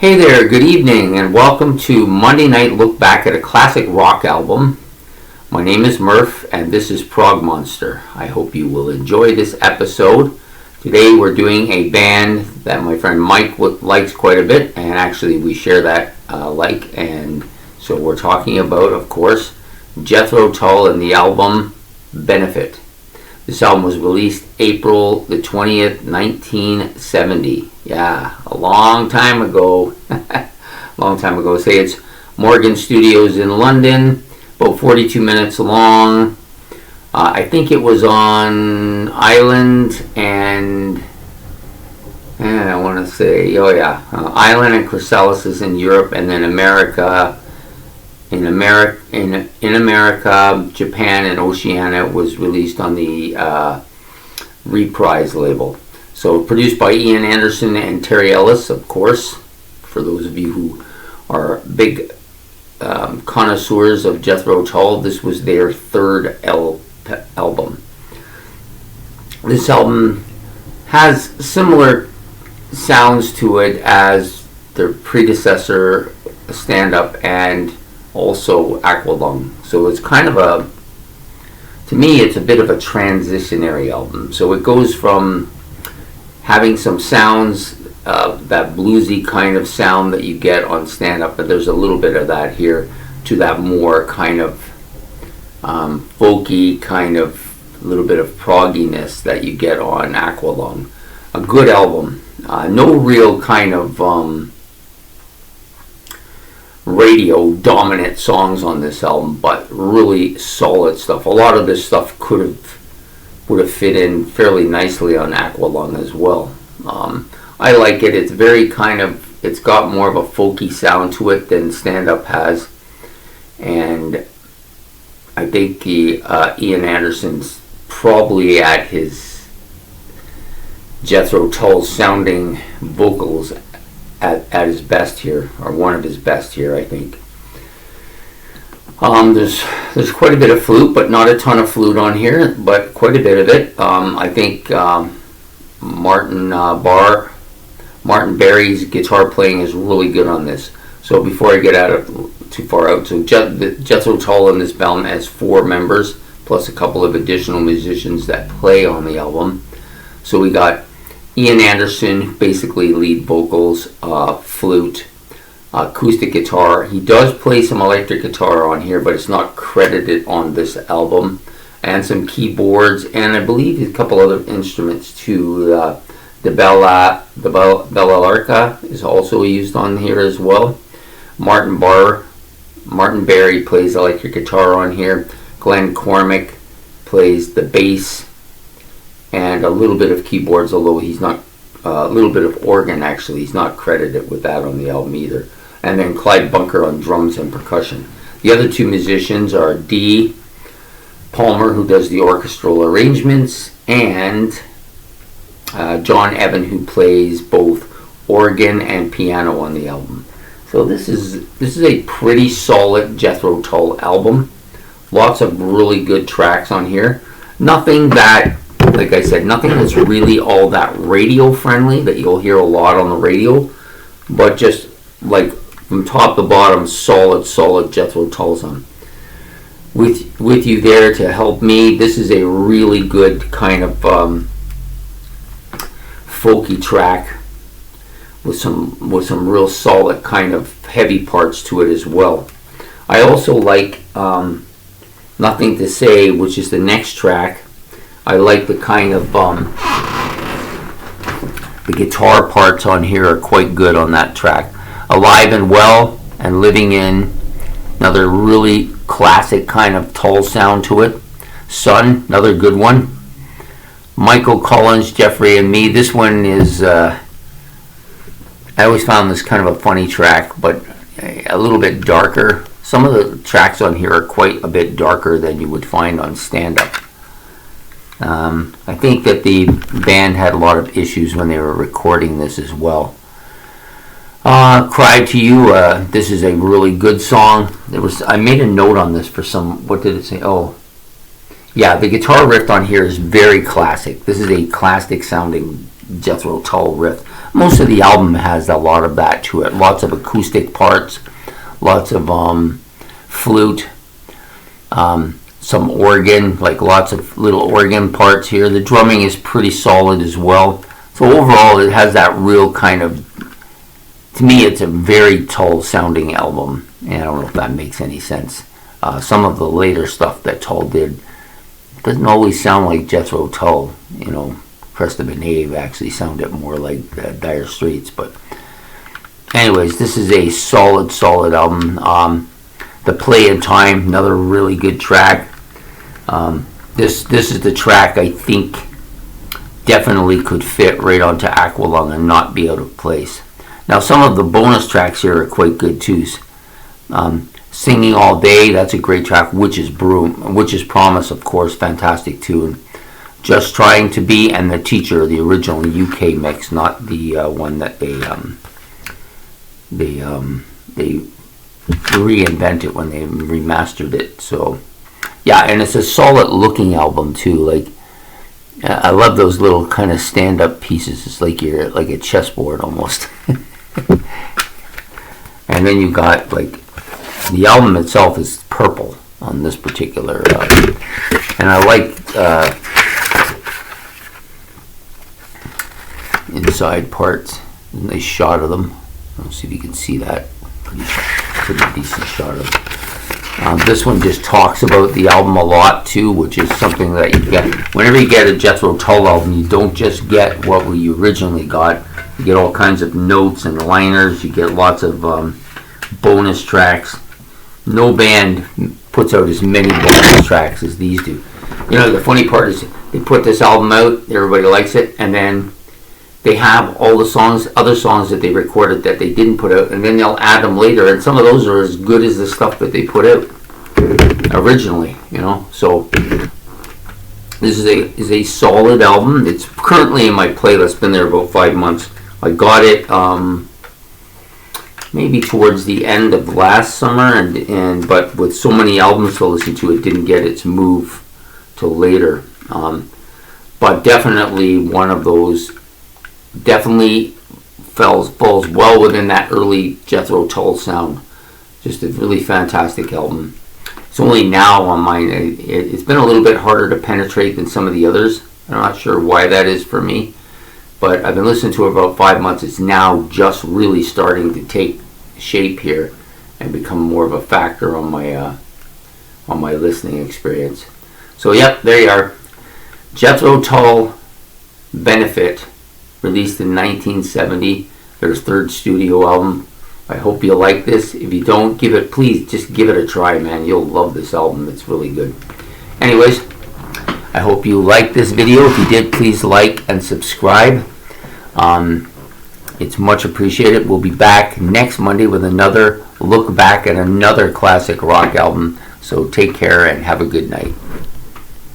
Hey there, good evening, and welcome to Monday Night Look Back at a Classic Rock Album. My name is Murph, and this is Prog Monster. I hope you will enjoy this episode. Today we're doing a band that my friend Mike likes quite a bit, and actually we share that and so we're talking about, of course, Jethro Tull and the album Benefit. This album was released April the 20th, 1970. Yeah, a long time ago. Say it's Morgan Studios in London, about 42 minutes long. I think it was on Island and I want to say, Island and Chrysalis is in Europe, and then America. In America, Japan, and Oceania was released on the Reprise label. So produced by Ian Anderson and Terry Ellis, of course. For those of you who are big connoisseurs of Jethro Tull, this was their third album. This album has similar sounds to it as their predecessor, Stand Up, and also Aqualung. So it's kind of to me it's a bit of a transitionary album. So it goes from having some sounds, that bluesy kind of sound that you get on Stand Up, but there's a little bit of that here, to that more kind of folky, kind of little bit of progginess that you get on Aqualung. A good album. No real kind of radio dominant songs on this album, but really solid stuff. A lot of this stuff would have fit in fairly nicely on Aqualung as well. I like it. It's very it's got more of a folky sound to it than Stand Up has, and I think Ian Anderson's probably at his Jethro Tull sounding vocals at his best here, or one of his best here, I think. There's quite a bit of flute, but not a ton of flute on here, but quite a bit of it. I think Martin Barry's guitar playing is really good on this. So before I get too far out, so Jethro Tull in this band has 4 members, plus a couple of additional musicians that play on the album. So we got Ian Anderson, basically lead vocals, flute, acoustic guitar. He does play some electric guitar on here, but it's not credited on this album. And some keyboards, and I believe a couple other instruments too. The Bella is also used on here as well. Martin Barry plays electric guitar on here. Glenn Cormick plays the bass and a little bit of keyboards, although he's not, a little bit of organ actually, he's not credited with that on the album either. And then Clyde Bunker on drums and percussion. The other 2 musicians are Dee Palmer, who does the orchestral arrangements, and John Evan, who plays both organ and piano on the album. So this is a pretty solid Jethro Tull album. Lots of really good tracks on here. Nothing that, like I said, nothing that's really all that radio friendly that you'll hear a lot on the radio, but just like from top to bottom, solid Jethro Tull song. With you there to help me, this is a really good kind of folky track with some real solid kind of heavy parts to it as well. I also like Nothing to Say, which is the next track. I like the kind of the guitar parts on here are quite good on that track. Alive and Well and Living In, another really classic kind of Tull sound to it. Sun, another good one. Michael Collins, Jeffrey and Me. This one is, I always found this kind of a funny track, but a little bit darker. Some of the tracks on here are quite a bit darker than you would find on Stand Up. I think that the band had a lot of issues when they were recording this as well. Cry to You, this is a really good song. I made a note on this for what did it say? Oh, yeah, the guitar riff on here is very classic. This is a classic sounding Jethro Tull riff. most of the album has a lot of that to it. Lots of acoustic parts, lots of flute, some organ, like lots of little organ parts here. The drumming is pretty solid as well. So overall, it has that real kind of, to me, it's a very Tull sounding album. And I don't know if that makes any sense. Some of the later stuff that Tull did doesn't always sound like Jethro Tull. You know, Crest of a Knave actually sounded more like Dire Straits. But anyways, this is a solid album. The Play in Time, another really good track. This is the track I think definitely could fit right onto Aqualung and not be out of place. Now some of the bonus tracks here are quite good too. Singing All Day, that's a great track. Witch's Promise, of course, fantastic tune. Just Trying to Be, and The Teacher, the original UK mix, not the one that they reinvented when they remastered it. So yeah, and it's a solid looking album too. Like, I love those little kind of stand up pieces. It's like you're like a chessboard almost. And then you got like the album itself is purple on this particular and I like inside parts. Nice shot of them. Let's see if you can see that. Pretty decent shot of them. This one just talks about the album a lot too, which is something that you get whenever you get a Jethro Tull album. You don't just get what we originally got. You get all kinds of notes and liners. You get lots of bonus tracks. No band puts out as many bonus tracks as these do. You know, the funny part is they put this album out, everybody likes it, and then they have all the songs, other songs that they recorded that they didn't put out, and then they'll add them later, and some of those are as good as the stuff that they put out originally, you know. So this is a solid album. It's currently in my playlist, been there about 5 months. I got it maybe towards the end of last summer, and but with so many albums to listen to, it didn't get its move till later. But definitely one of those, definitely falls well within that early Jethro Tull sound. Just a really fantastic album. It's only now on mine. It's been a little bit harder to penetrate than some of the others. I'm not sure why that is for me, but I've been listening to it about 5 months. It's now just really starting to take shape here and become more of a factor on my listening experience. So yep, there you are. Jethro Tull Benefit, released in 1970, their third studio album. I hope you like this. If you don't, please just give it a try, man. You'll love this album. It's really good. Anyways, I hope you liked this video. If you did, please like and subscribe. It's much appreciated. We'll be back next Monday with another look back at another classic rock album. So take care and have a good night.